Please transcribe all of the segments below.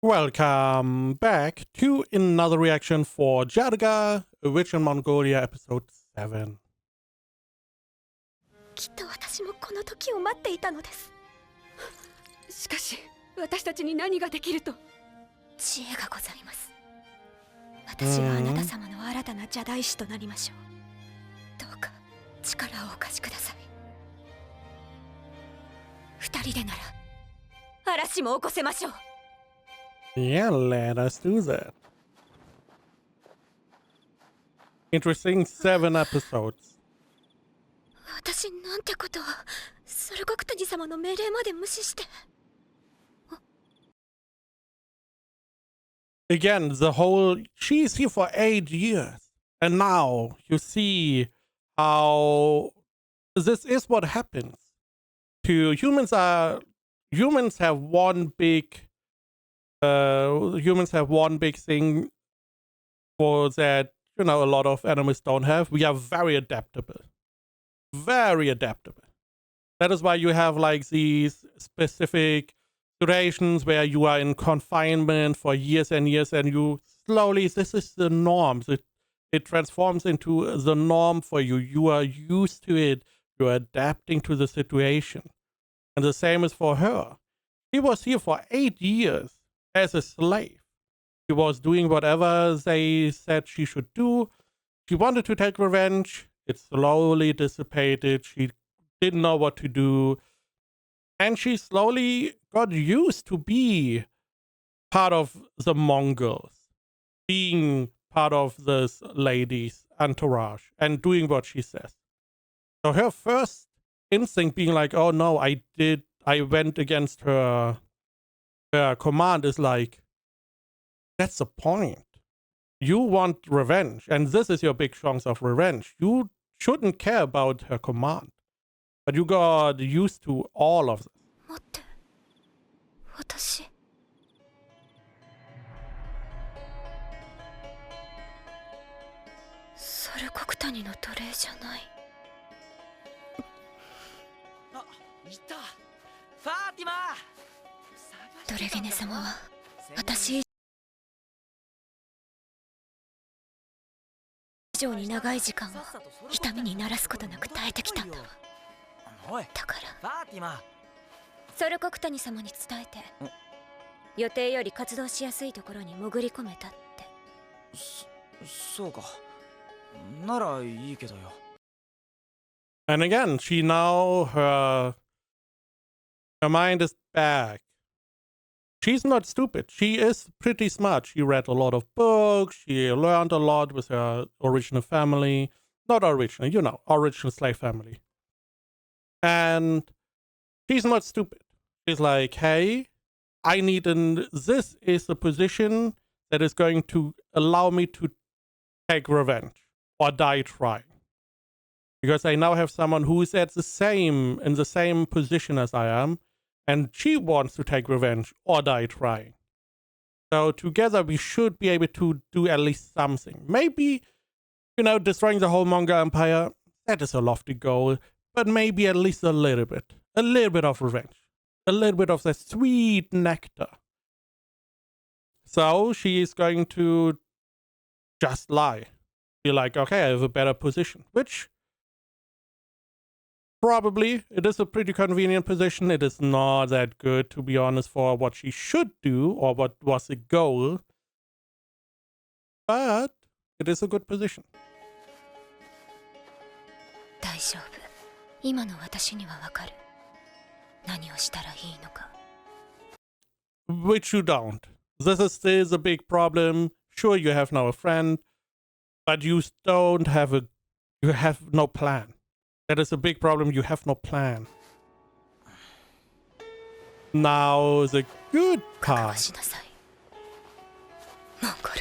Welcome back to another reaction for Jaadugar, A Witch in Mongolia, episode 7. きっと私もこの時を待っていたのです。しかし、私たちに何ができると？知恵がございます。私があなた様の新たな邪大師となりましょう。どうか力をお貸しください。二人でなら嵐も起こせましょう。Yeah, let us do that. Interesting 7 episodes. 私なんてことを、ソルコクタジ様の命令まで無視して。Again, she's here for 8 years. And now you see how this is what happens to humans. Humans have one big thing for that, a lot of animals don't have. We are very adaptable. Very adaptable. That is why you have like these specific situations where you are in confinement for years and years, and you slowly, this is the norm. It transforms into the norm for you. You are used to it. You're adapting to the situation. And the same is for her. She was here for 8 years as a slave. She was doing whatever they said she should do. She wanted to take revenge. It slowly dissipated. She didn't know what to do. And she slowly got used to be part of the Mongols, being part of this lady's entourage and doing what she says. So her first instinct being like, oh no, I went against her command is like, that's the point. You want revenge, and this is your big chance of revenge. You shouldn't care about her command. But you got used to all of this. 待って、私。ソルコクタニの奴隷じゃない。あ、いた。ファーティマ。ドレゲネ様は私以上に長い時間を痛みに慣らすことなく耐えてきたんだわ。だからソルコクタニ様に伝えて、予定より活動しやすいところに潜り込めたって。そうか。ならいいけどよ。And again, she now her mind is back. She's not stupid. She is pretty smart. She read a lot of books. She learned a lot with her original family. Not original, original slave family. And she's not stupid. She's like, hey, this is a position that is going to allow me to take revenge or die trying. Because I now have someone who is in the same position as I am, and she wants to take revenge or die trying. So together we should be able to do at least something. Maybe, destroying the whole Mongol Empire, that is a lofty goal, but maybe at least a little bit of revenge, a little bit of the sweet nectar. So she is going to just lie. Be like, okay, I have a better position, which probably it is a pretty convenient position. It is not that good, to be honest, for what she should do or what was the goal. But it is a good position. 大丈夫。今の私にはわかる。何をしたらいいのか。Which you don't. This is still the big problem. Sure, you have now a friend, but you have no plan. That is a big problem. You have no plan. Now the good part. しなさい。モンゴル。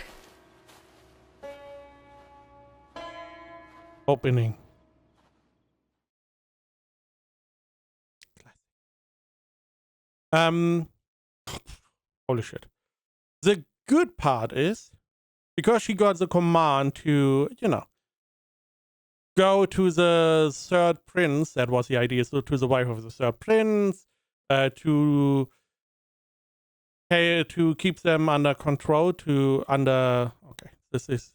Opening. Holy shit. The good part is, because she got the command to, go to the third prince, that was the idea, so to the wife of the third prince, to to keep them under control, okay, this is,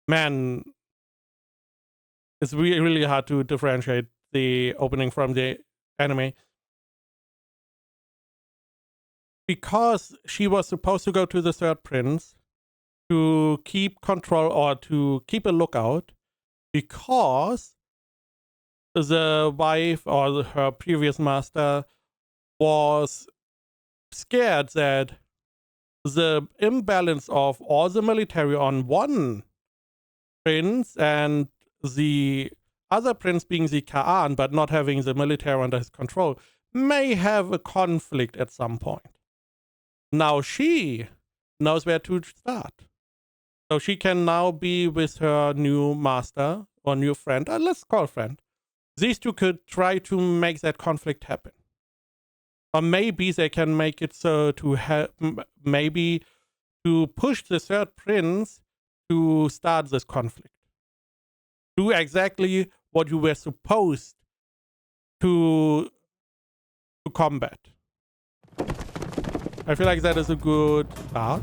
man, it's really hard to differentiate the opening from the anime. Because she was supposed to go to the third prince to keep control or to keep a lookout, because the wife or her previous master was scared that the imbalance of all the military on one prince and the other prince being the Ka'an but not having the military under his control may have a conflict at some point. Now she knows where to start. So she can now be with her new master or new friend, let's call friend. These two could try to make that conflict happen. Or maybe they can make it so to maybe to push the third prince to start this conflict. Do exactly what you were supposed to combat. I feel like that is a good start.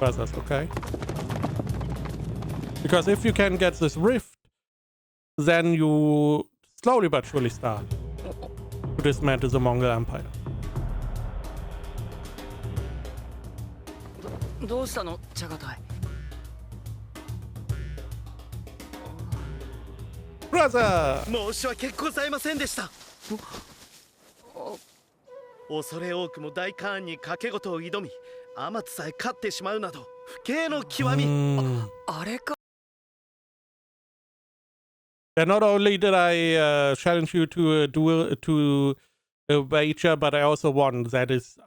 But that's okay. Because if you can get this rift, then you slowly but surely start to dismantle the Mongol Empire. どうしたの、チャガタイ。Brother! 申し訳ございませんでした。恐れ多くも大カーンに賭け事を挑み、アマツさえ勝ってしまうなど不敬の極み。あれか。Yeah, not only did I challenge you to a duel, to a wager, but I also won. That is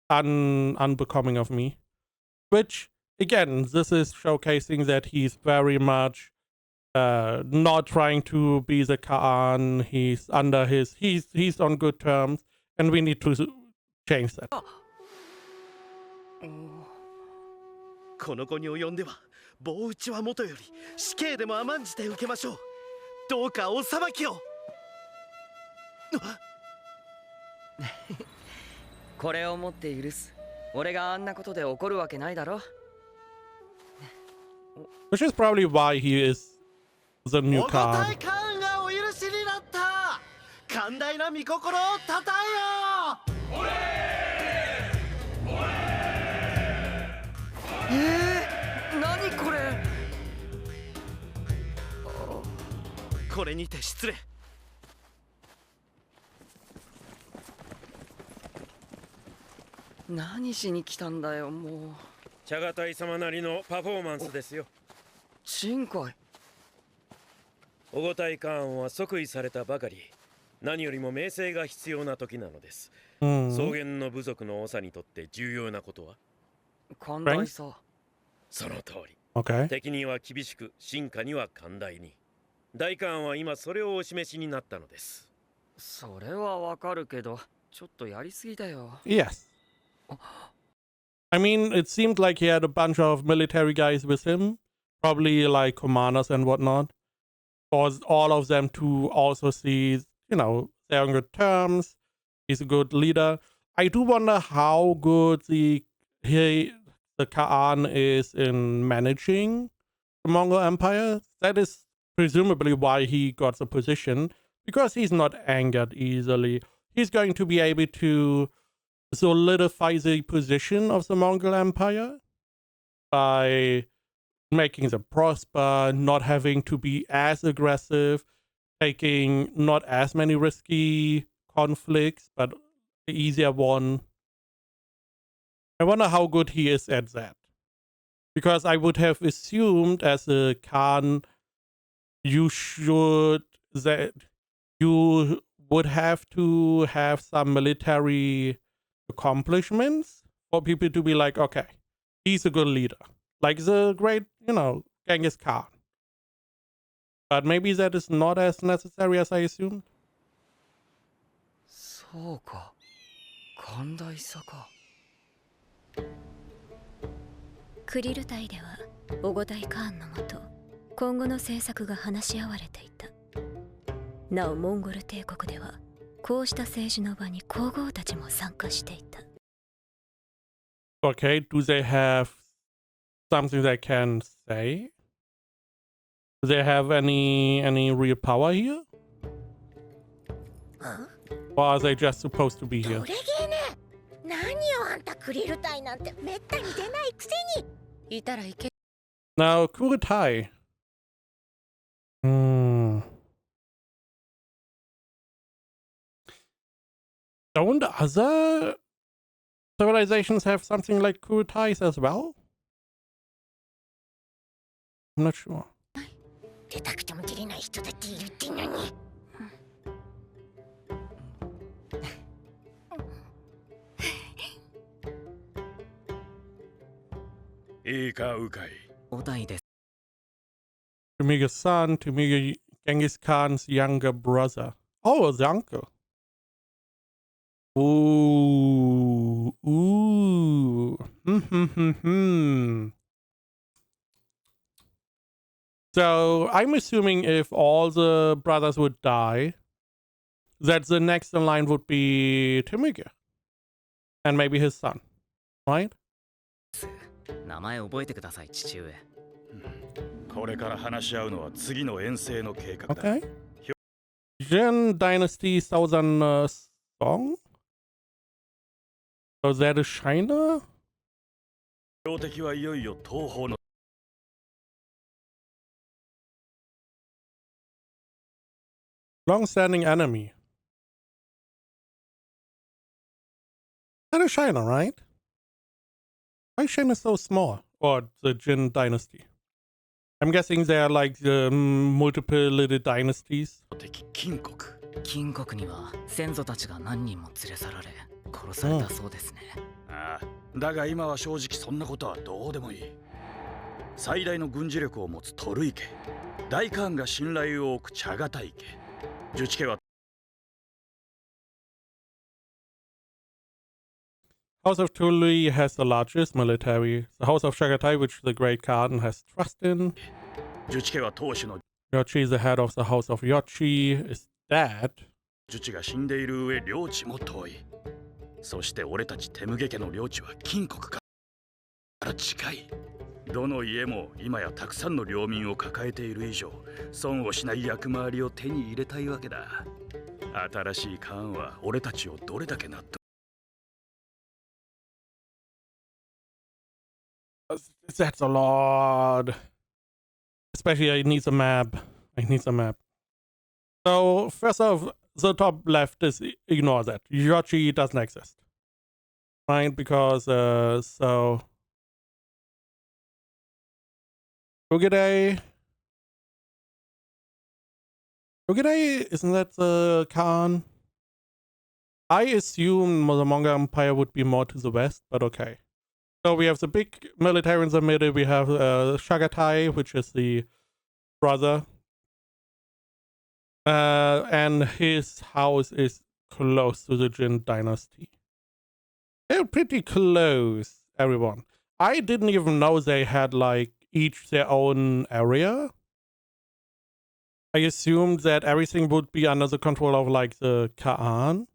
unbecoming of me. Which, again, this is showcasing that he's very much not trying to be the Ka'an. He's under he's on good terms, and we need to change that. この後に及んでは棒打ちはもとより死刑でも甘んじて受けましょう。どうかお裁きを。これをもって許す。俺があんなことで怒るわけないだろ。Which is probably why he is the new お答 Ka'an. えカーンがお許しになった。寛大な御心をたたえよ。何これ。これにて失礼。何しに来たんだよ、もう。チャガタイ様なりのパフォーマンスですよ。陳海。オゴタイカーンは即位されたばかり。何よりも名声が必要な時なのです。草原の部族の長にとって重要なことは寛大さ。その通り。Okay. 敵には厳しく、臣下には寛大に。大カーンは今それをお示しになったのです。それはわかるけど、ちょっとやりすぎだよ。Yes. I mean, it seemed like he had a bunch of military guys with him, probably like commanders and whatnot, for all of them to also see, you know, they're on good terms. He's a good leader. I do wonder how good the Ka'an is in managing the Mongol Empire. That is presumably why he got the position, because he's not angered easily. He's going to be able to solidify the position of the Mongol Empire by making them prosper, not having to be as aggressive, taking not as many risky conflicts, but the easier one. I wonder how good he is at that. Because I would have assumed as a Khan, you would have to have some military accomplishments for people to be like, okay, he's a good leader. Like the great, you know, Genghis Khan. But maybe that is not as necessary as I assumed. そうか。寛大さか。クリル隊ではオゴタイカーンのもと今後の政策が話し合われていた。なおモンゴル帝国ではこうした政治の場に皇后たちも参加していた。Okay, do they have something they can say? Do they have any real power here? Or are they just supposed to be here? トレゲーね、何よあんたクリル隊なんてめったに出ないくせに。いたらいけ。 Now, Kuritai. Don't other civilizations have something like Kuritais as well? I'm not sure. 出たくても出れない人だっているってのに。いいか、うかい。お題です。 Timiga's son, Timiga Genghis Khan's younger brother. Oh, the uncle. Ooh. So I'm assuming if all the brothers would die, that the next in line would be Timiga. And maybe his son. Right? 名前覚えてください、父上。これから話し合うのは次の遠征の計画だ。Okay. Jin Dynasty Southern Song? So that is China? 標的はいよいよ東方の Long-standing enemy. That is China, right? Why is China so small? Or the Jin Dynasty? I'm guessing they are like multiple little dynasties. 敵金国。金国には先祖たちが何人も連れ去られ殺されたそうですね。ああ、だが今は正直そんなことはどうでもいい。最大の軍事力を持つトルイ家、大カーンが信頼を置くチャガタイ家、ジュチ家は House of Tului has the largest military. The House of Chagatai, which the Great Khan has trust in. ジュチ家は当主の Yochi, the head of the House of Yochi, is dead. ジュチが死んでいる上領地も遠い。そして俺たちテムゲ家の領地は金国から近い。どの家も今やたくさんの領民を抱えている以上、損をしない役回りを手に入れたいわけだ。新しいカーンは俺たちをどれだけ納得 That's a lot. Especially, I need a map. So, first off, the top left is ignore that. Yochi doesn't exist. Right? Because, so. Togedei, isn't that the Khan? I assume the Mongol Empire would be more to the west, but okay. So we have the big military in the middle. We have Chagatai, which is the brother. And his house is close to the Jin dynasty. They're pretty close, everyone. I didn't even know they had like each their own area. I assumed that everything would be under the control of like the Khan.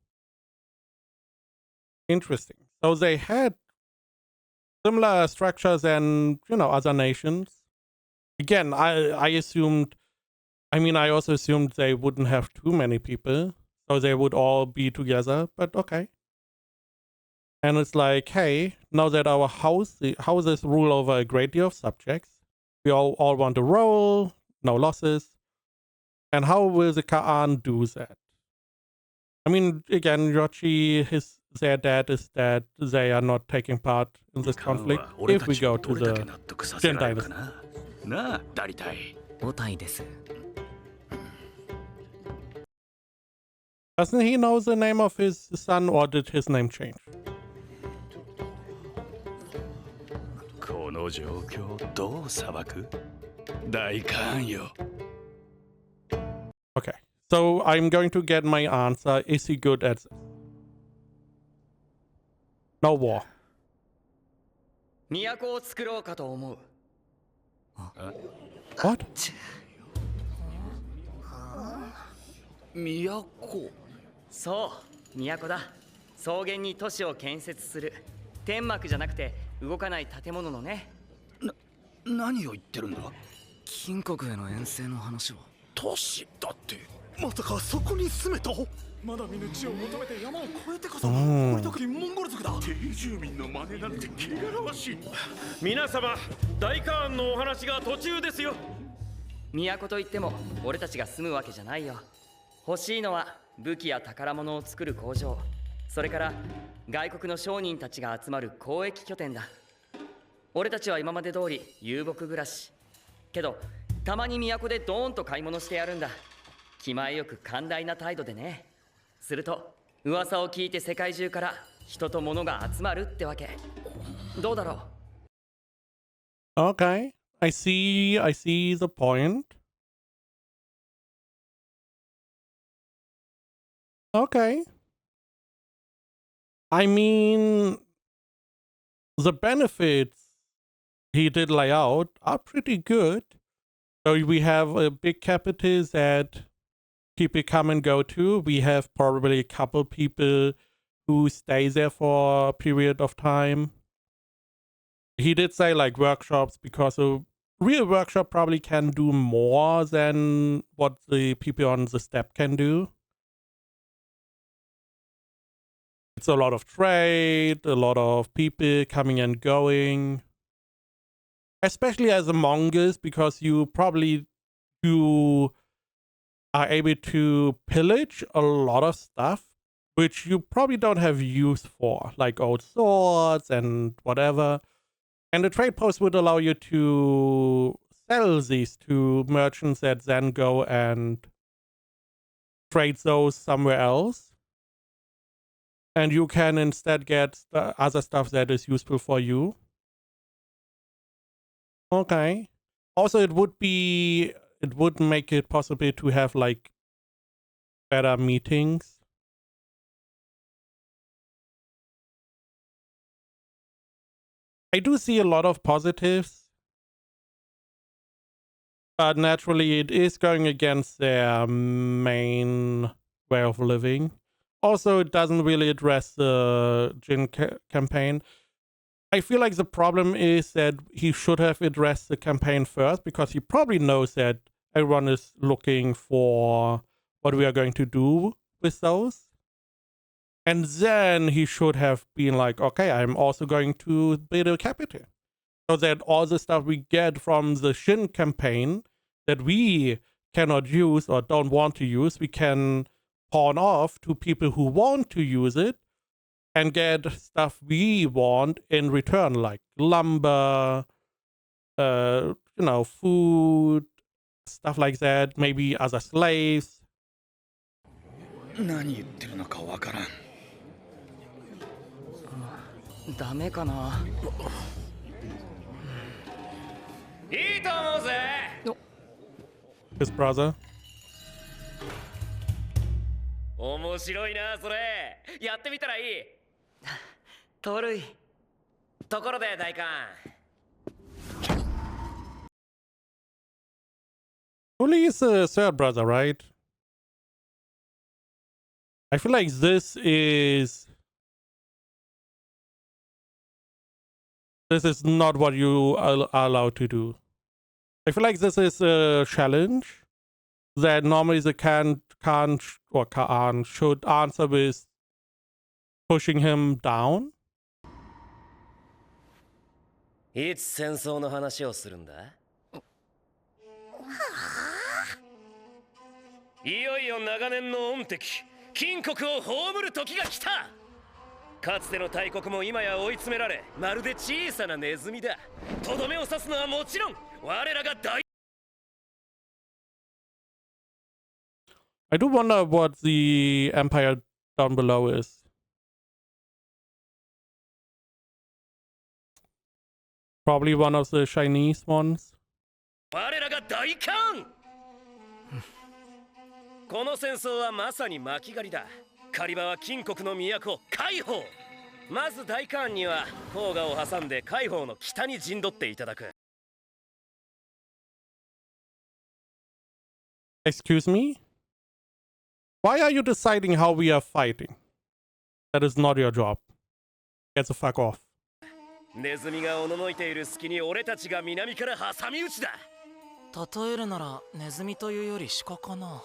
Interesting. So they had similar structures and, you know, other nations. Again, I also assumed they wouldn't have too many people, so they would all be together, but okay. And it's like, hey, now that our houses rule over a great deal of subjects, we all want to roll, no losses. And how will the Khan do that? I mean, again, Yochi, their dad is dead. They are not taking part in this conflict. If we go to the Jin dynasty. なあ、ダリタイ。お題です。 Doesn't he know the name of his son, or did his name change? この状況どう裁く？大カーンよ。 Okay, so I'm going to get my answer. Is he good at this? No war. 都を作ろうかと思う。 What? 都。そう都だ。草原に都市を建設する。天幕じゃなくて動かない建物のね。何を言ってるんだ。金国への遠征の話は。都市だって。まさかそこに住めと。まだ見ぬ地を求めて山を越えてこそうんこいときモンゴル族だ。定住民の真似なんて汚らわしい。皆様、大カーンのお話が途中ですよ。都といっても俺たちが住むわけじゃないよ。欲しいのは武器や宝物を作る工場、それから外国の商人たちが集まる交易拠点だ。俺たちは今まで通り遊牧暮らし。けどたまに都でドーンと買い物してやるんだ。気前よく寛大な態度でね。すると噂を聞いて世界中から人と物が集まるってわけ。どうだろう。 Okay, I see the point. Okay. I mean, the benefits he did lay out are pretty good. So we have a big capital that people come and go to. We have probably a couple people who stay there for a period of time. He did say like workshops, because a real workshop probably can do more than what the people on the steppe can do. It's a lot of trade, a lot of people coming and going. Especially as a Mongols, because you are able to pillage a lot of stuff which you probably don't have use for, like old swords and whatever. And the trade post would allow you to sell these to merchants that then go and trade those somewhere else. And you can instead get the other stuff that is useful for you. Okay. Also, it would make it possible to have like better meetings. I do see a lot of positives, but naturally it is going against their main way of living. Also, it doesn't really address the Jin campaign. I feel like the problem is that he should have addressed the campaign first, because he probably knows that everyone is looking for what we are going to do with those. And then he should have been like, okay, I'm also going to build a capital, so that all the stuff we get from the Shin campaign that we cannot use or don't want to use, we can pawn off to people who want to use it and get stuff we want in return, like lumber, food, stuff like that, maybe other slaves. 何言ってるのかわからん。ダメかな。いいと思うぜ。 His brother. 面白いなそれ。やってみたらいい。トルイ。ところで大官。Only is a third brother, right? I feel like this is not what you are allowed to do. I feel like this is a challenge that normally the Khan should answer with pushing him down. いつ戦争の話をするんだ。いよいよ長年の恩敵金国を葬る時が来た。かつての大国も今や追い詰められ、まるで小さなネズミだ。とどめを刺すのはもちろん我らが大。 I do wonder what the empire down below is. Probably one of the Chinese ones. 我らが大官。この戦争はまさに巻き狩りだ。狩り場は金国の都海堡。まず大官には黄河を挟んで海堡の北に陣取っていただく。 Excuse me? Why are you deciding how we are fighting? That is not your job. Get the fuck off. ネズミがおののいている隙に俺たちが南から挟み撃ちだ。例えるならネズミというより鹿かな。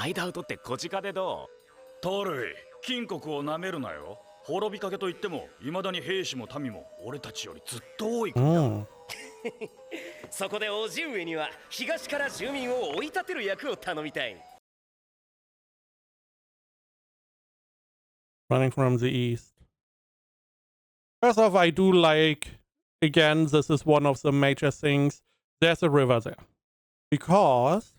間を取って小鹿でどう？トルイ、金国をなめるなよ。滅びかけと言っても未だに兵士も民も俺たちよりずっと多い国だ。そこで叔父上には東から住民を追い立てる役を頼みたい。Running from the east. First off, I do like, again, this is one of the major things. There's a river there. Because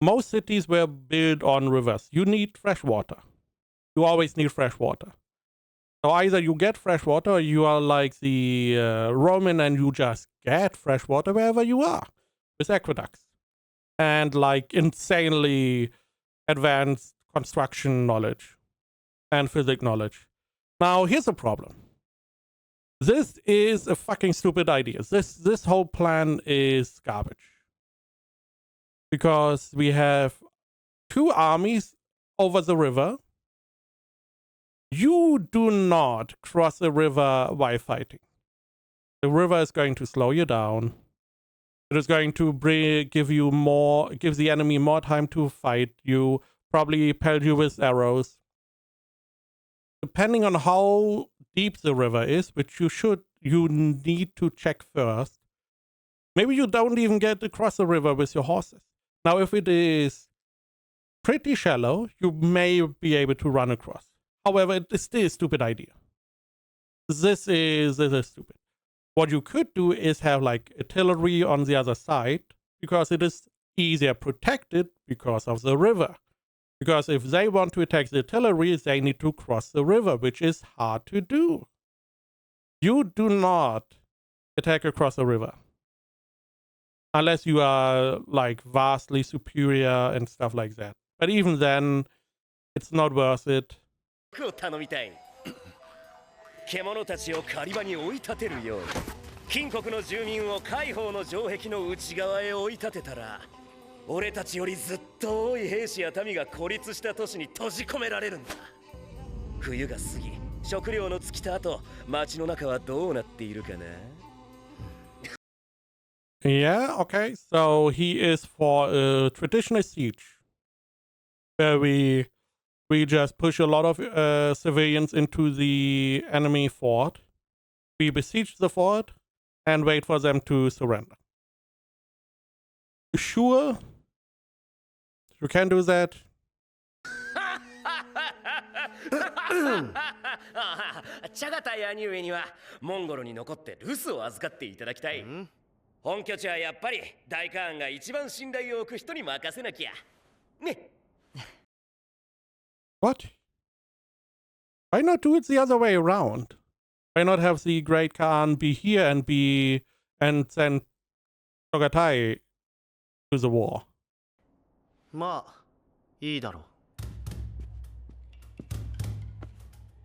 most cities were built on rivers. You need fresh water. You always need fresh water. So either you get fresh water or you are like the Roman and you just get fresh water wherever you are with aqueducts and like insanely advanced construction knowledge and physics knowledge. Now, here's the problem. This is a fucking stupid idea. This whole plan is garbage. Because we have two armies over the river. You do not cross the river while fighting. The river is going to slow you down. It is going to give the enemy more time to fight you, probably pelt you with arrows. Depending on how deep the river is, which you need to check first. Maybe you don't even get across the river with your horses. Now, if it is pretty shallow, you may be able to run across. However, it is still a stupid idea. This is stupid. What you could do is have like artillery on the other side, because it is easier protected because of the river. Because if they want to attack the artillery, they need to cross the river, which is hard to do. You do not attack across the river. Unless you are like vastly superior and stuff like that. But even then, it's not worth it. 頼みたい。獣たちを狩り場に追い立てるように、金国の住民を海堡の城壁の内側へ追い立てたら、俺たちよりずっと多い兵士や民が孤立した都市に閉じ込められるんだ。冬が過ぎ、食料の尽きた後、町の中はどうなっているかな？ Yeah, okay. So he is for a traditional siege, where we just push a lot of civilians into the enemy fort. We besiege the fort and wait for them to surrender. Sure, you can do that. チャガタイ兄上にはモンゴルに残って留守を預かっていただきたい。本拠地はやっぱり大カーンが一番信頼を置く人に任せなきゃ。ね。What? Why not do it the other way around? Why not have the Great Khan be here and send Chogatai to the war? まあいいだろ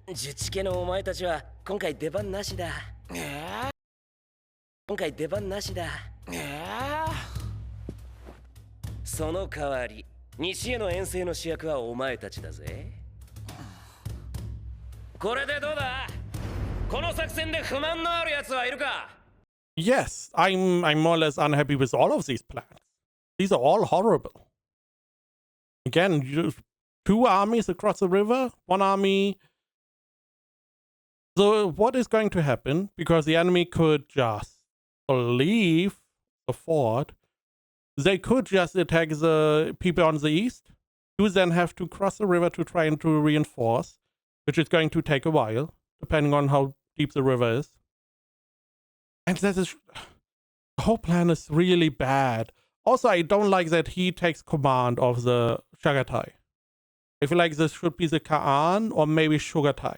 う。術家のお前たちは今回出番なしだ。今回出番なしだ。その代わり西への遠征の主役はお前たちだぜ。これでどうだ？この作戦で不満のあるやつはいるか？ Yes, I'm more or less unhappy with all of these plans. These are all horrible. Again, two armies across the river, one army. So what is going to happen? Because the enemy could just leave the fort. They could just attack the people on the east. You then have to cross the river to try and to reinforce, which is going to take a while, depending on how deep the river is. And the whole plan is really bad. Also, I don't like that he takes command of the Chagatai. I feel like this should be the Ka'an or maybe Shugatai.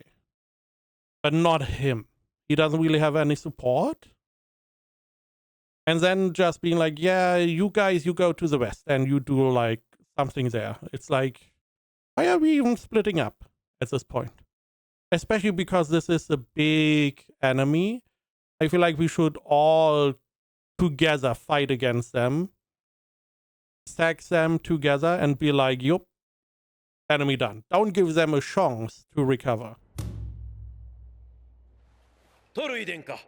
But not him. He doesn't really have any support. And then just being like, yeah, you guys, you go to the west and you do like something there. It's like, why are we even splitting up at this point? Especially because this is a big enemy. I feel like we should all together fight against them. Stack them together and be like, yup, enemy done. Don't give them a chance to recover. トルイ殿下。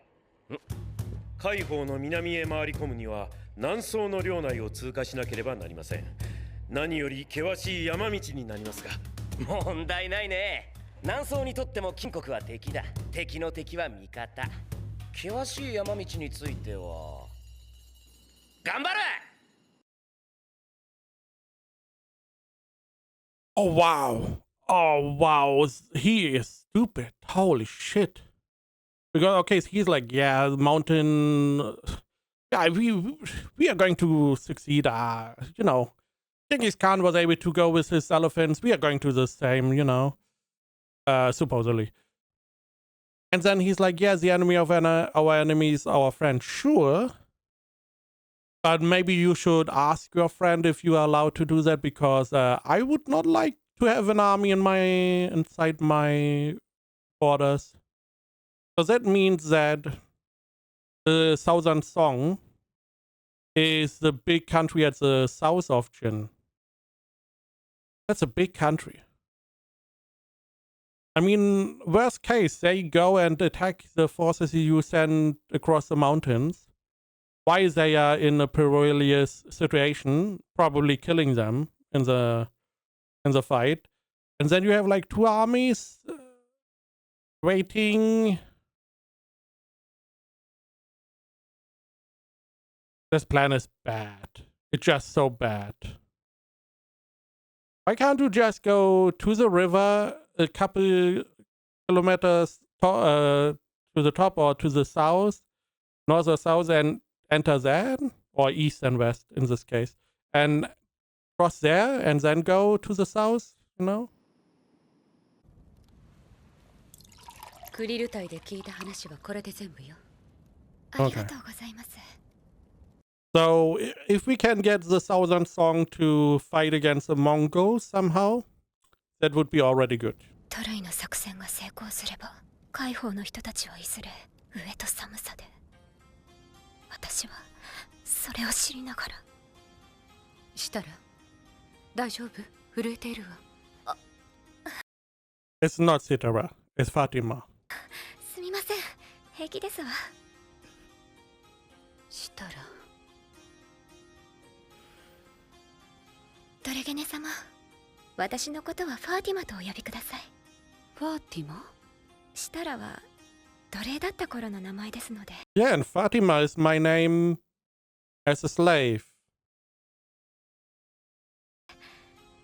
海堡の南へ回り込むには南宋の領内を通過しなければなりません。何より険しい山道になりますが。問題ないね。南宋にとっても金国は敵だ。敵の敵は味方。険しい山道については頑張れ。 Oh wow. Oh wow. He is stupid. Holy shit. Because okay, he's like, yeah, the mountain. Yeah, we are going to succeed. You know, Genghis Khan was able to go with his elephants. We are going to the same, you know, supposedly. And then he's like, yeah, the enemy of our enemy is our friend. Sure. But maybe you should ask your friend if you are allowed to do that, because I would not like to have an army inside my borders. So that means that the Southern Song is the big country at the south of Jin. That's a big country. I mean, worst case, they go and attack the forces you send across the mountains. While they are in a perilous situation, probably killing them in the fight. And then you have like two armies waiting. This plan is bad. It's just so bad. Why can't you just go to the river a couple kilometers to the top or to the south, north or south, and enter there, or east and west in this case, and cross there and then go to the south, you know? クリル隊で聞いた話はこれで全部よ。ありがとうございます。So, if we can get the Southern Song to fight against the Mongols somehow, that would be already good. トルイの作戦が成功すれば、海堡の人たちはいずれ飢えと寒さで。私はそれを知りながら。したら大丈夫？震えているわ。It's not Sitara, it's Fatima. すみません、平気ですわ。したら。ドレゲネ様、私のことはファーティマとお呼びください。ファーティマ？シタラは奴隷だった頃の名前ですので。Yeah, and Fatima is my name as a slave.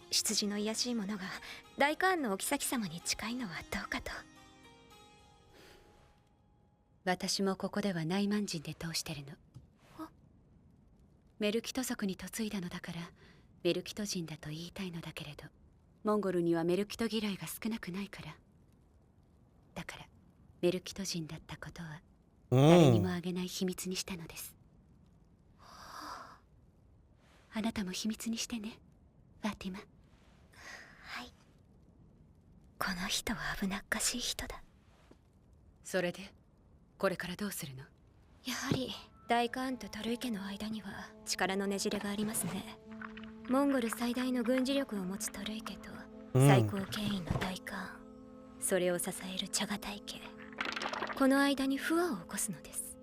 出自の卑しいものが大カーンのお妃様に近いのはどうかと。私もここでは内満人で通してるの。メルキト族に嫁いだのだからメルキト人だと言いたいのだけれど、モンゴルにはメルキト嫌いが少なくないから。だからメルキト人だったことは誰にもあげない秘密にしたのです。あなたも秘密にしてね、ファティマ。はい。この人は危なっかしい人だ。それでこれからどうするの？やはり大カーンとトルイ家の間には力のねじれがありますね。モンゴル最大の軍事力を持つトルイ家と最高権威の大カーン、それを支えるチャガタイ家、この間に不和を起こすのです。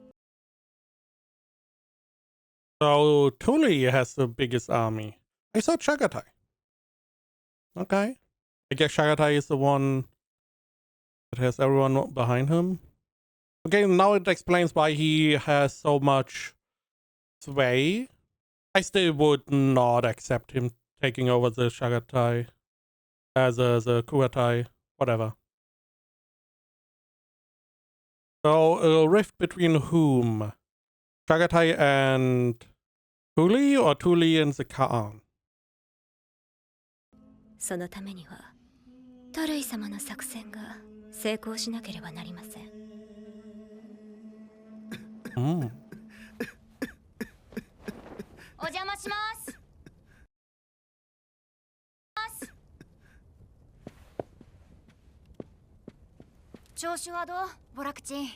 So Tuli has the biggest army. I saw Chagatai. Okay. I guess Chagatai is the one that has everyone behind him. Okay, now it explains why he has so much sway. I still would not accept him taking over the Chagatai as the Kuatai, whatever. So a rift between whom? Chagatai and Tuli, or Tuli and the Khan? そのためにはトルイ様の作戦が成功しなければなりません。お邪魔します。調子はどう？ボラクチン。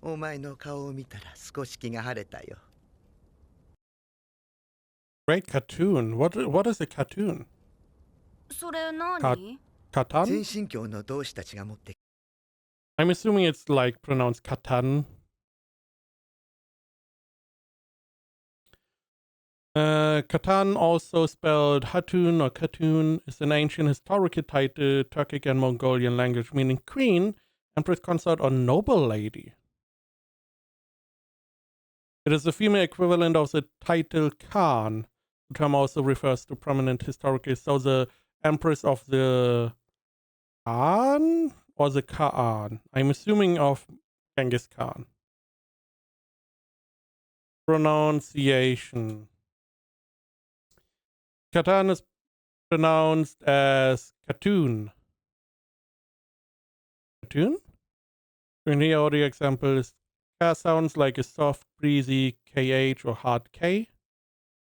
お前の顔を見たら少し気が晴れたよ。Great cartoon. What is a cartoon? それ何 Katan? 全神教の同志たちが持って I'm assuming it's like pronounced Katan. Katan, also spelled Hatun or Katun, is an ancient historical title, Turkic and Mongolian language, meaning queen, empress consort, or noble lady. It is the female equivalent of the title Khan. The term also refers to prominent historical, so the empress of the Khan or the Khan? I'm assuming of Genghis Khan. Pronunciation. Katan is pronounced as Katun. Katun? In the audio example, K sounds like a soft, breezy KH or hard K,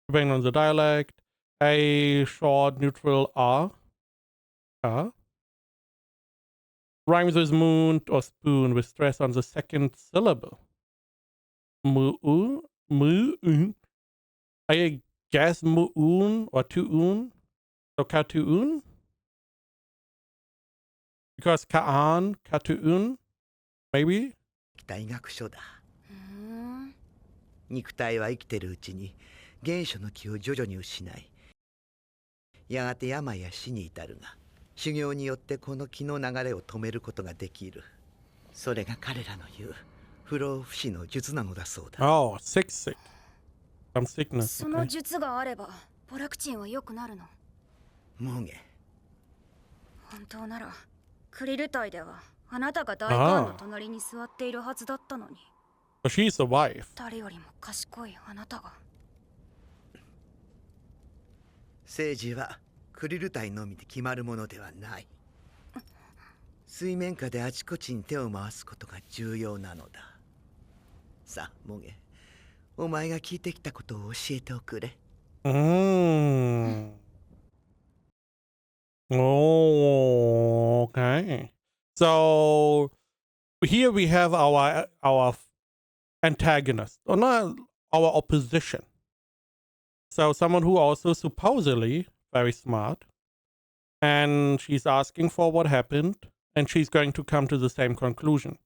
depending on the dialect. A short, neutral R. K. Rhymes with moon or spoon with stress on the second syllable. Mu, I guess mu'un or tu'un. So katu'un. Because ka'an, katu'un, maybe? きた医学書だ。肉体は生きてるうちに原初の気を徐々に失い、やがて病や死に至るが、修行によってこの気の流れを止めることができる。それが彼らの言う不老不死の術なのだそうだ。Oh, sick. Some sickness. その術があればポラクチンは良くなるのモゲ。本当ならクリル隊ではあなたが大官の隣に座っているはずだったのに。So she's the wife. 誰よりも賢いあなたが。政治はクリル隊のみで決まるものではない。水面下であちこちに手を回すことが重要なのだ。さあ、モゲ、お前が聞いてきたことを教えておくれ。Oh, okay. So here we have our antagonist, or not our opposition. So someone who also supposedly very smart, and she's asking for what happened, and she's going to come to the same conclusion.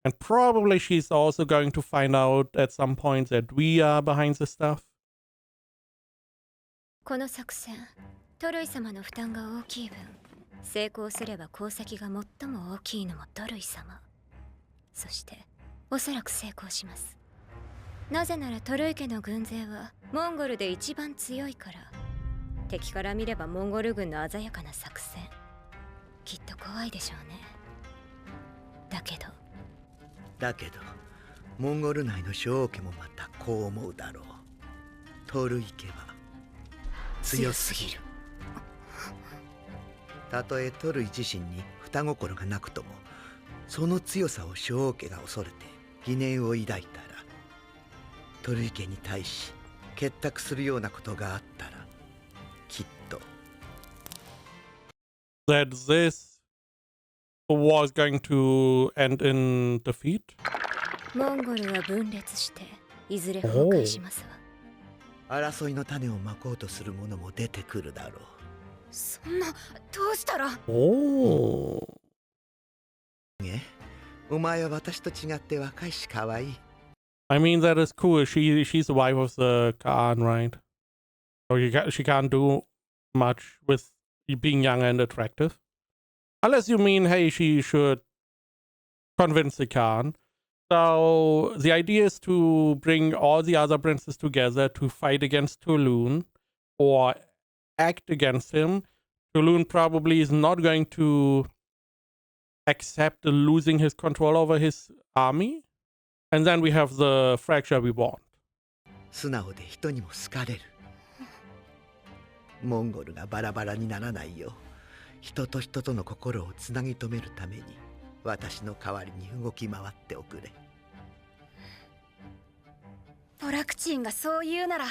And probably she's also going to find out at some point that we are behind the stuff. この作戦、トルイ様の負担が大きい分、成功すれば功績が最も大きいのもトルイ様。そしておそらく成功します。なぜならトルイ家の軍勢はモンゴルで一番強いから。敵から見ればモンゴル軍の鮮やかな作戦、きっと怖いでしょうね。だけどモンゴル内の将王家もまたこう思うだろう。トルイ家は強すぎる。たとえトルイ自身に双心がなくとも、その強さを将王家が恐れて疑念を抱いたら、トルイ家に対し結託するようなことがあったら、きっと。That this war is going to end in defeat? モンゴルは分裂していずれ崩壊しますわ。争いの種をまこうとする者も出てくるだろう。そんな、どうしたら。Oh. お前は私と違って若いし可愛い。I mean, that is cool. She's the wife of the Khan, right? So she can't do much with being young and attractive. Unless you mean, hey, she should convince the Khan. So the idea is to bring all the other princes together to fight against Tulun or act against him. Tulun probably is not going to accept losing his control over his army. And then we have the fracture we want. 素直で人にも好かれる。モンゴルがバラバラにならないよう、人と人との心をつなぎ止めるために、私の代わりに動き回っておくれ。ポラクチンがそう言うなら。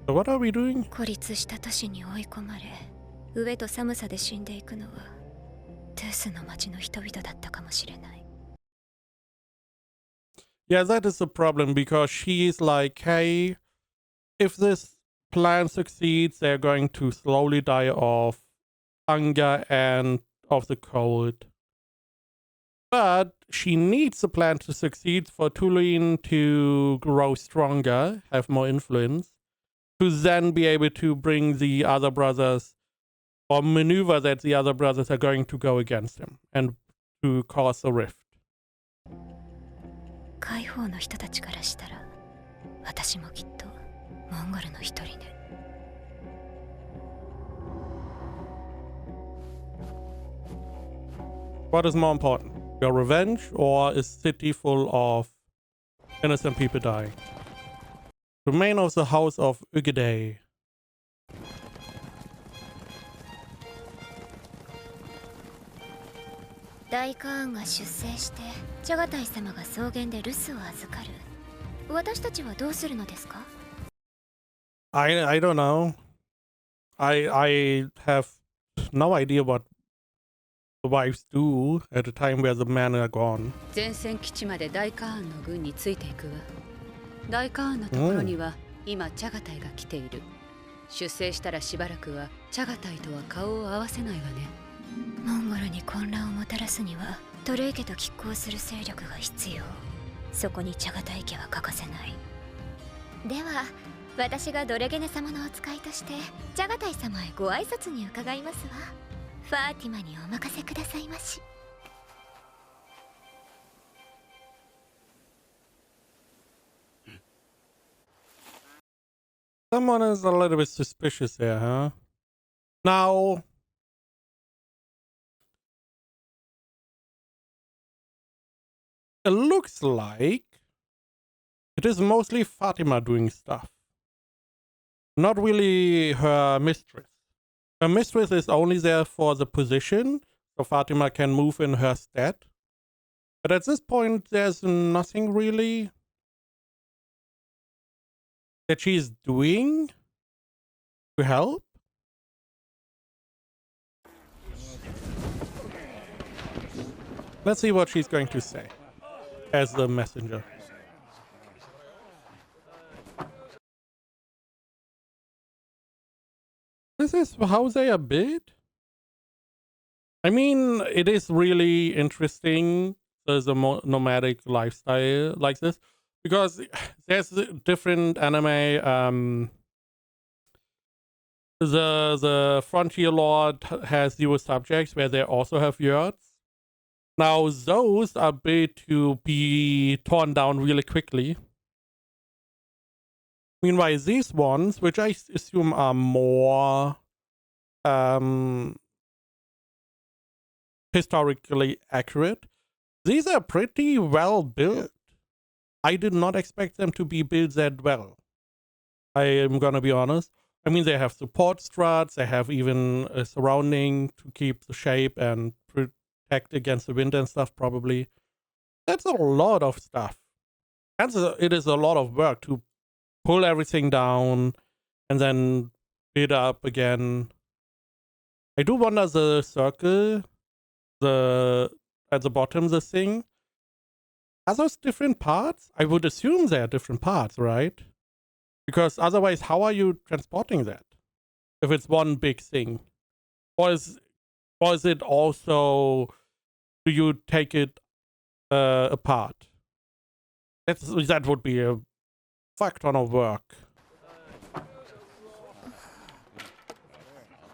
So what are we doing? 孤立した都市に追い込まれ、飢えと寒さで死んでいくのはトゥースの町の人々だったかもしれない。Yeah, that is the problem because she's like, hey, if this plan succeeds, they're going to slowly die of hunger and of the cold. But she needs the plan to succeed for Tulin to grow stronger, have more influence, to then be able to bring the other brothers or maneuver that the other brothers are going to go against him and to cause a rift. 解放の人たちからしたら私もきっとモンゴルの一人ね。What is more important, your revenge or a city full of innocent people dying? Remain of the house of Ugedei. 大カーンが出征してチャガタイ様が草原で留守を預かる。私たちはどうするのですか？ I don't know. I have no idea what the wives do at a time where the men are gone. 前線基地まで大カーンの軍についていくわ。大カーンのところには今チャガタイが来ている。出征したらしばらくはチャガタイとは顔を合わせないわね。モンゴルに混乱をもたらすにはトレイ家と拮抗する勢力が必要。そこにチャガタイ家は欠かせない。では私がドレゲネ様のお使いとしてチャガタイ様へご挨拶に伺いますわ。ファーティマにお任せくださいまし。Someone is a little bit suspicious there, huh? Now, it looks like it is mostly Fatima doing stuff. Not really her mistress. Her mistress is only there for the position, so Fatima can move in her stead. But at this point, there's nothing really that she's doing to help. Let's see what she's going to say as the messenger. This is how they are built. I mean, it is really interesting. There's a nomadic lifestyle like this because there's different anime. The Frontier Lord has 0 subjects where they also have yurts. Now those are built to be torn down really quickly. Meanwhile, these ones, which I assume are more historically accurate, these are pretty well built. I did not expect them to be built that well. I am gonna be honest. I mean, they have support struts, they have even a surrounding to keep the shape and protect against the wind and stuff, probably. That's a lot of stuff. And it is a lot of work to pull everything down and then build up again. I do wonder the circle, at the bottom, the thing. Are those different parts? I would assume they are different parts, right? Because otherwise, how are you transporting that? If it's one big thing. Or is it also, do you take it apart? That would be a fuck ton of work.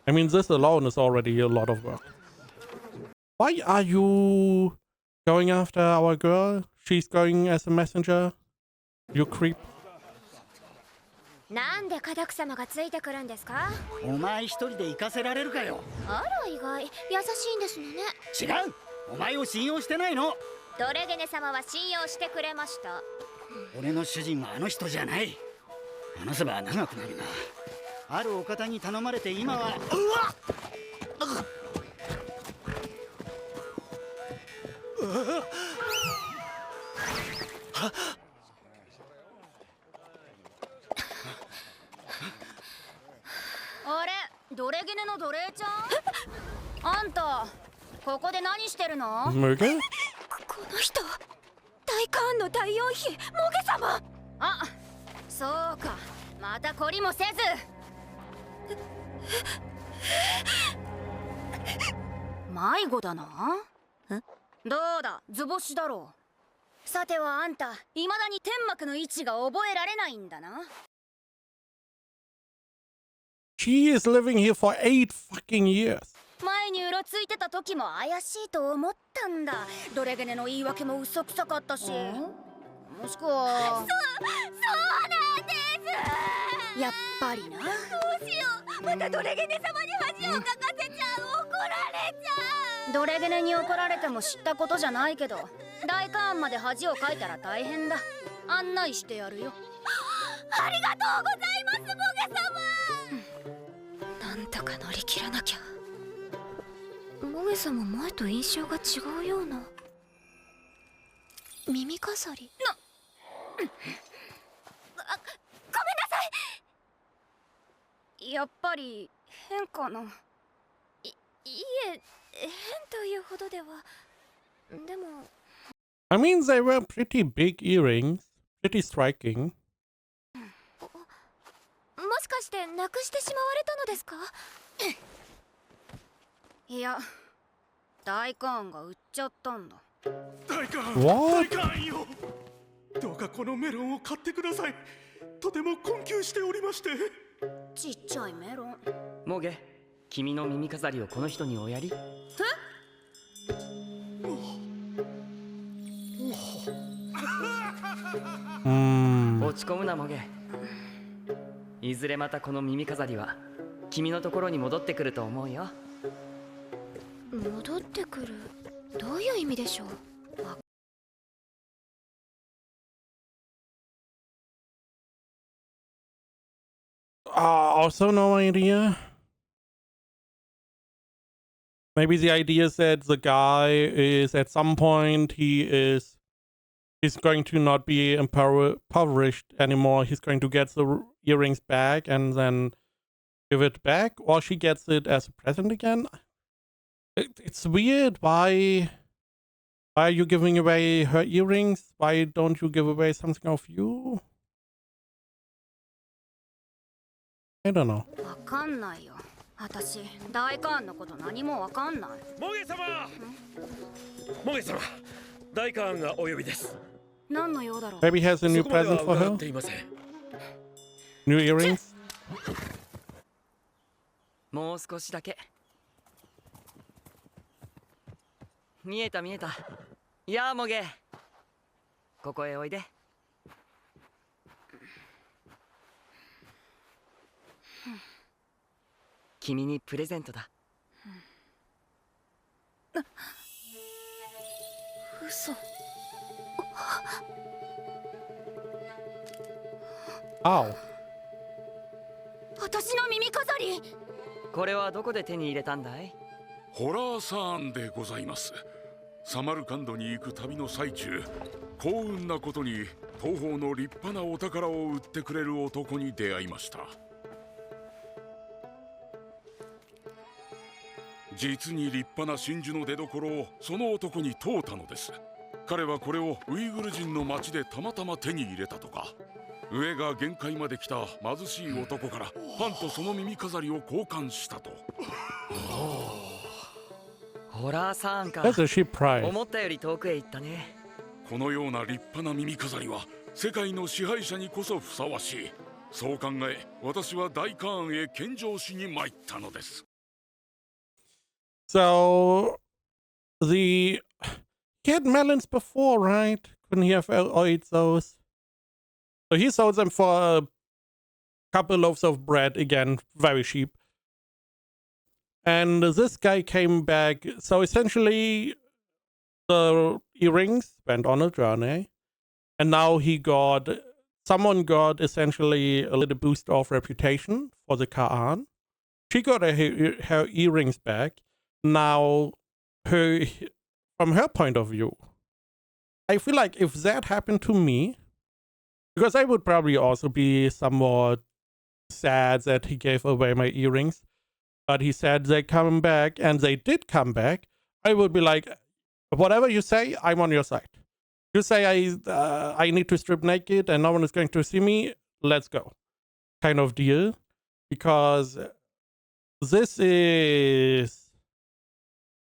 I mean, this alone is already a lot of work. Why are you going after our girl? She's going as a messenger? You creep. なんでカダク様がついてくるんですか？お前一人で行かせられるかよ。あら意外、優しいんですのね。違う、お前を信用してないの。ドレゲネ様は信用してくれました。俺の主人はあの人じゃない。話せば長くなるな。あるお方に頼まれて今は。うわっ。あれ、ドレゲネの奴隷ちゃん？あんた、ここで何してるの？Möge? この人、大カーンの第四妃モゲ様。あ、そうか。また懲りもせず。迷子だな。どうだ、図星だろう。さてはあんた、いまだに天幕の位置が覚えられないんだな。She is living here for 8 fucking years. 前にうろついてた時も怪しいと思ったんだ。ドレゲネの言い訳も嘘くさかったし。もしくはそうなんです。やっぱりな。どうしよう。またドレゲネ様に恥をかかせちゃう。怒られちゃう。ドレゲネに怒られても知ったことじゃないけど、大カーンまで恥をかいたら大変だ。案内してやるよ。ありがとうございますモゲ様。なんとか乗り切らなきゃ。モゲ様前と印象が違うような。耳飾りごめんなさい。やっぱり変かな。いえ、変というほどでは。でも I mean, they were pretty big earrings, pretty striking. もしかしてなくしてしまわれたのですか？いや、大カーンが売っちゃったんだ。大カーン、 What? 大カーンよ、どうかこのメロンを買ってください。とても困窮しておりまして。ちっちゃいメロン。モゲ、君の耳飾りをこの人におやり。落ち込むなモゲ。いずれまたこの耳飾りは君のところに戻ってくると思うよ。戻ってくる。どういう意味でしょう。Also no idea. Maybe the idea is that the guy is at some point he's going to not be impoverished anymore. He's going to get the earrings back and then give it back, or she gets it as a present again. It's weird. Why are you giving away her earrings? Why don't you give away something of you? I don't know. わかんないよ。私、大カーンのこと何もわかんない。モゲ様、モゲ様、大カーンがお呼びです。何の用だろう。 Maybe he has a new present for her. New earrings. もう少しだけ。見えた見えた。やあモゲ、ここへおいで。君にプレゼントだ。嘘。Ow. 私の耳飾り。これはどこで手に入れたんだい？ホラーサーンでございます。サマルカンドに行く旅の最中、幸運なことに東方の立派なお宝を売ってくれる男に出会いました。実に立派な真珠の出所をその男に問うたのです。彼はこれをウイグル人の町でたまたま手に入れたとか。上が限界まで来た貧しい男からパンとその耳飾りを交換したと。ホラーサーンか。 That's a cheap price. 思ったより遠くへ行ったね。このような立派な耳飾りは世界の支配者にこそふさわしい。そう考え、私は大カーンへ献上しに参ったのです。So, he had melons before, right? Couldn't he have ate those? So he sold them for a couple loaves of bread, again, very cheap. And this guy came back. So essentially, the earrings went on a journey. And now someone got essentially a little boost of reputation for the Ka'an. She got her earrings back. Now, from her point of view, I feel like if that happened to me, because I would probably also be somewhat sad that he gave away my earrings, but he said they come back, and they did come back, I would be like, whatever you say, I'm on your side. You say I need to strip naked and no one is going to see me. Let's go, kind of deal, because this is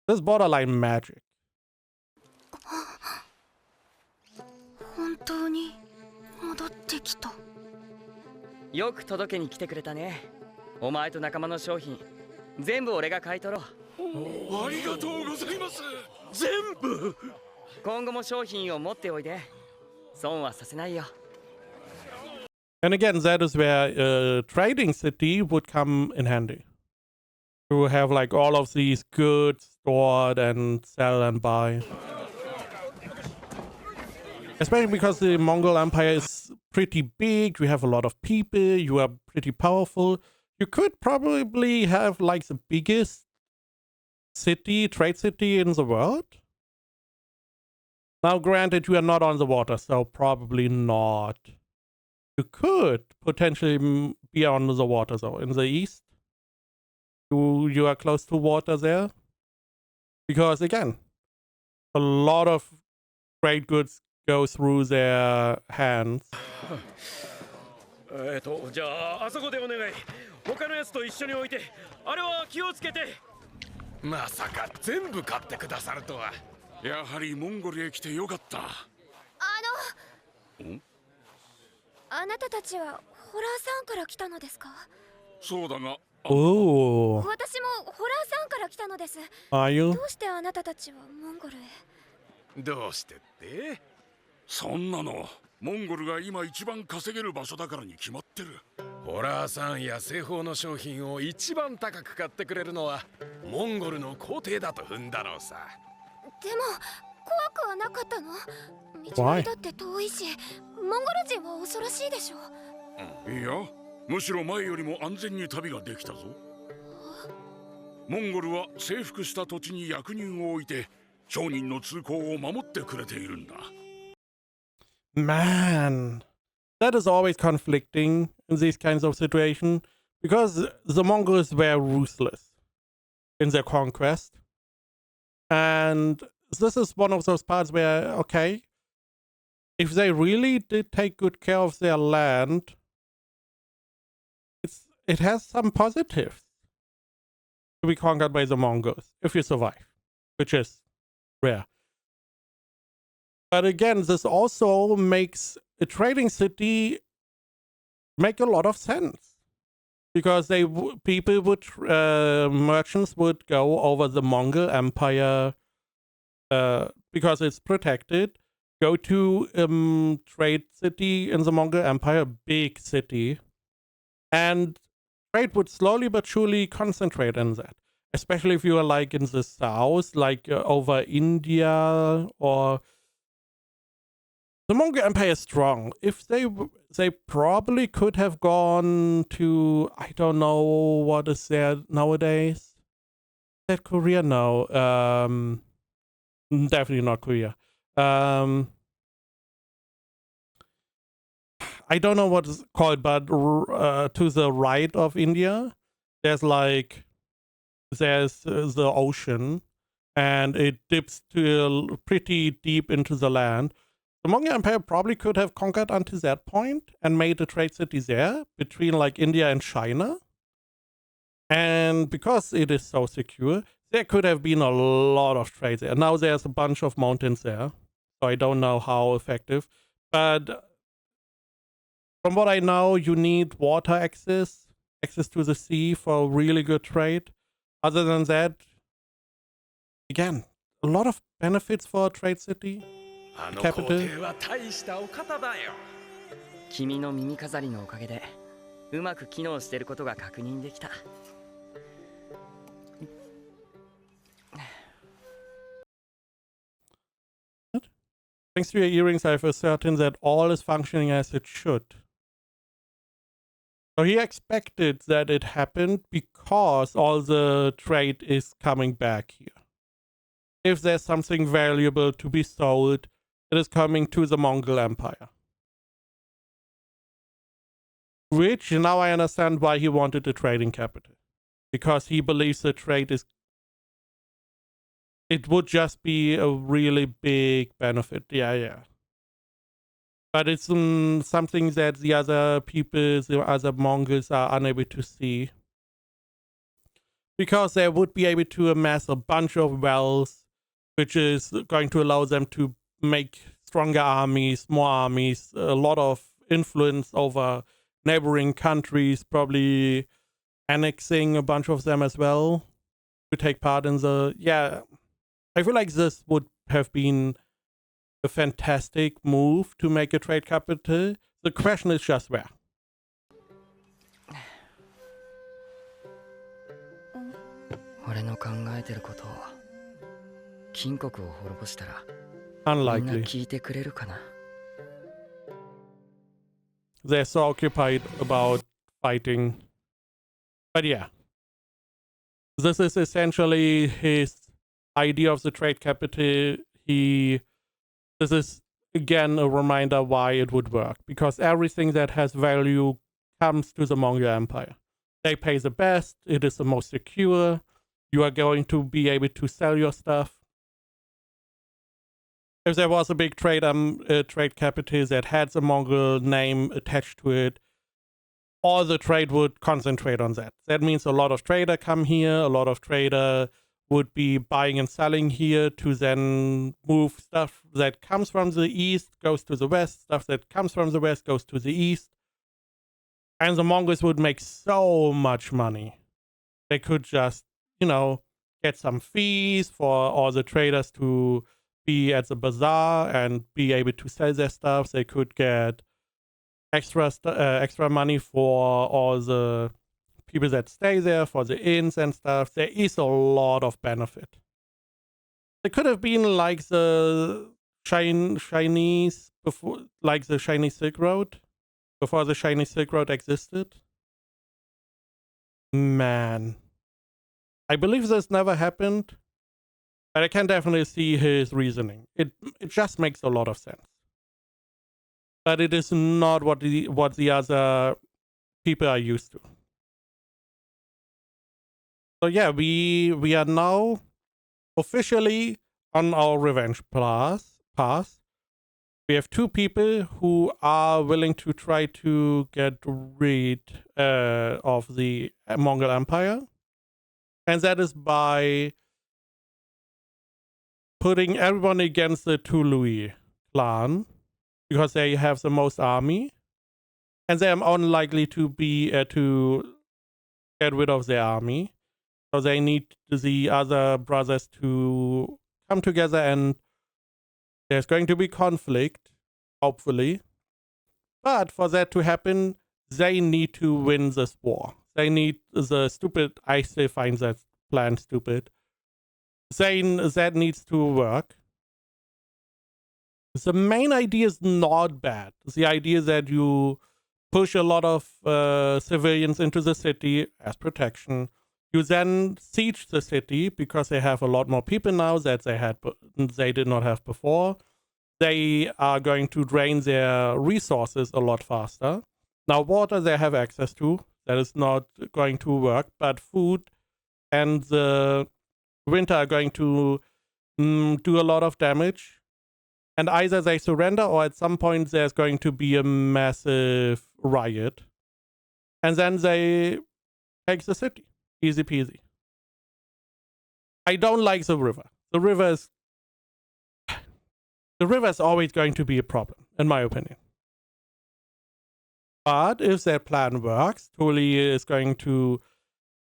borderline magic. 本当に戻ってきた。よく届けに来てくれたね。お前と仲間の商品全部俺が買い取ろう。ありがとうございます。全部。今後も商品を持っておいで。損はさせないよ。And again, that is where trading city would come in handy. To have like all of these goods stored and sell and buy. Especially because the Mongol Empire is pretty big, you have a lot of people, you are pretty powerful. You could probably have like the biggest city, trade city in the world. Now granted, you are not on the water, so probably not. You could potentially be on the water though. In the east, you are close to water there. Because again, a lot of trade goods go through their hands. じゃああそこでお願い。他のやつと一緒に置いて、あれは気をつけて。まさか全部買ってくださるとは。やはりモンゴルへ来てよかった。あなたたちはホラーさんから来たのですか？そうだが。Oh. 私もホラーさんから来たのです。Are you? どうしてあなたたちはモンゴルへ？どうしてって？そんなのモンゴルが今一番稼げる場所だからに決まってる。ホラーさんや西方の商品を一番高く買ってくれるのはモンゴルの皇帝だと踏んだのさ。でも怖くはなかったの？道のりだって遠いし、モンゴル人は恐ろしいでしょ。いや、むしろ前よりも安全に旅ができたぞ。モンゴルは征服した土地に役人を置いて商人の通行を守ってくれているんだ。Man, that is always conflicting in these kinds of situations because the Mongols were ruthless in their conquest. And this is one of those parts where, okay, if they really did take good care of their land, it has some positives to be conquered by the Mongols if you survive, which is rare. But again, this also makes a trading city make a lot of sense because merchants would go over the Mongol Empire because it's protected, go to trade city in the Mongol Empire, big city, and trade would slowly but surely concentrate in that, especially if you are like in the south, like over India or... The Mongol Empire is strong. If they probably could have gone to, I don't know what is there nowadays. Is that Korea? No. Definitely not Korea. I don't know what it's called, but to the right of India, there's the ocean, and it dips to pretty deep into the land. The Mongol Empire probably could have conquered until that point and made a trade city there between like India and China. And because it is so secure, there could have been a lot of trade there. Now there's a bunch of mountains there, so I don't know how effective. But from what I know, you need water access to the sea for really good trade. Other than that, again, a lot of benefits for a trade city. あの皇帝は大したお方だよ。君の耳飾りのおかげでうまく機能していることが確認できた。Thanks to your earrings, I feel certain that all is functioning as it should. So he expected that it happened because all the trade is coming back here. If there's something valuable to be sold, it is coming to the Mongol Empire. Which, now I understand why he wanted a trading capital. Because he believes the trade is... It would just be a really big benefit. Yeah. But it's something that the other people, the other Mongols are unable to see. Because they would be able to amass a bunch of wealth, which is going to allow them to make stronger armies, more armies, a lot of influence over neighboring countries, probably annexing a bunch of them as well to take part in the... Yeah, I feel like this would have been a fantastic move to make a trade capital. The question is just where. Unlikely. They're so occupied about fighting. But yeah. This is essentially his idea of the trade capital. This is again a reminder why it would work. Because everything that has value comes to the Mongol Empire. They pay the best, it is the most secure, you are going to be able to sell your stuff. If there was a big trade capital that had the Mongol name attached to it, all the trade would concentrate on that. That means a lot of trader come here, a lot of trader would be buying and selling here to then move stuff that comes from the east, goes to the west, stuff that comes from the west goes to the east. And the Mongols would make so much money. They could just, get some fees for all the traders to be at the bazaar and be able to sell their stuff. They could get extra money for all the people that stay there, for the inns and stuff. There is a lot of benefit. It could have been like the Chinese before, like the Chinese Silk Road. Before the Chinese Silk Road existed? Man. I believe this never happened, but I can definitely see his reasoning. It just makes a lot of sense. But it is not what the other people are used to. So yeah, we are now officially on our revenge path. We have two people who are willing to try to get rid of the Mongol Empire. And that is by putting everyone against the Tului clan, because they have the most army. And they are unlikely to be to get rid of their army. So they need the other brothers to come together, and there's going to be conflict, hopefully. But for that to happen, they need to win this war. They need the stupid... I still find that plan stupid. That needs to work. The main idea is not bad. The idea that you push a lot of civilians into the city as protection. You then siege the city because they have a lot more people now that they did not have before. They are going to drain their resources a lot faster. Now, water they have access to. That is not going to work. But food and the winter are going to do a lot of damage. And either they surrender, or at some point there's going to be a massive riot. And then they take the city. Easy peasy. I don't like the river. The river is always going to be a problem, in my opinion. But if their plan works, Tuli is going to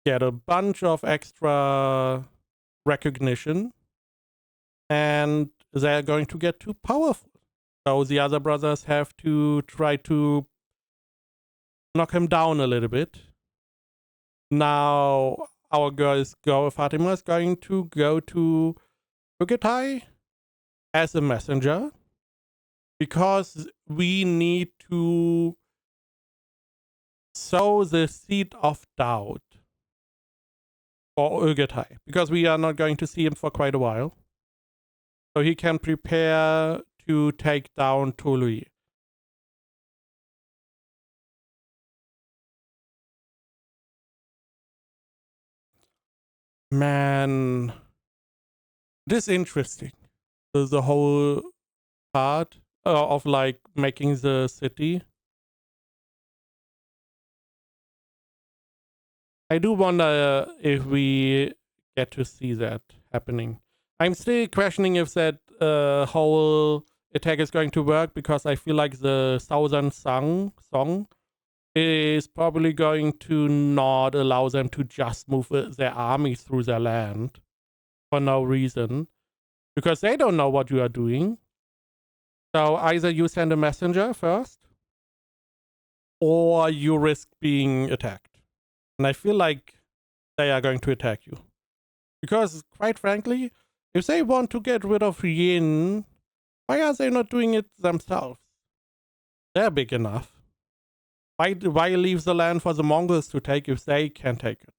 get a bunch of extra recognition, and they're going to get too powerful. So the other brothers have to try to knock him down a little bit. Now, our girl Fatima is going to go to Ugatai as a messenger, because we need to sow the seed of doubt for Ugatai, because we are not going to see him for quite a while. So he can prepare to take down Tului. Man, this is interesting. The whole part of like making the city. I do wonder if we get to see that happening. I'm still questioning if that whole attack is going to work, because I feel like the Southern Song is probably going to not allow them to just move their army through their land for no reason, because they don't know what you are doing. So either you send a messenger first, or you risk being attacked. And I feel like they are going to attack you. Because, quite frankly, if they want to get rid of Yin, why are they not doing it themselves? They're big enough. Why leave the land for the Mongols to take if they can take it?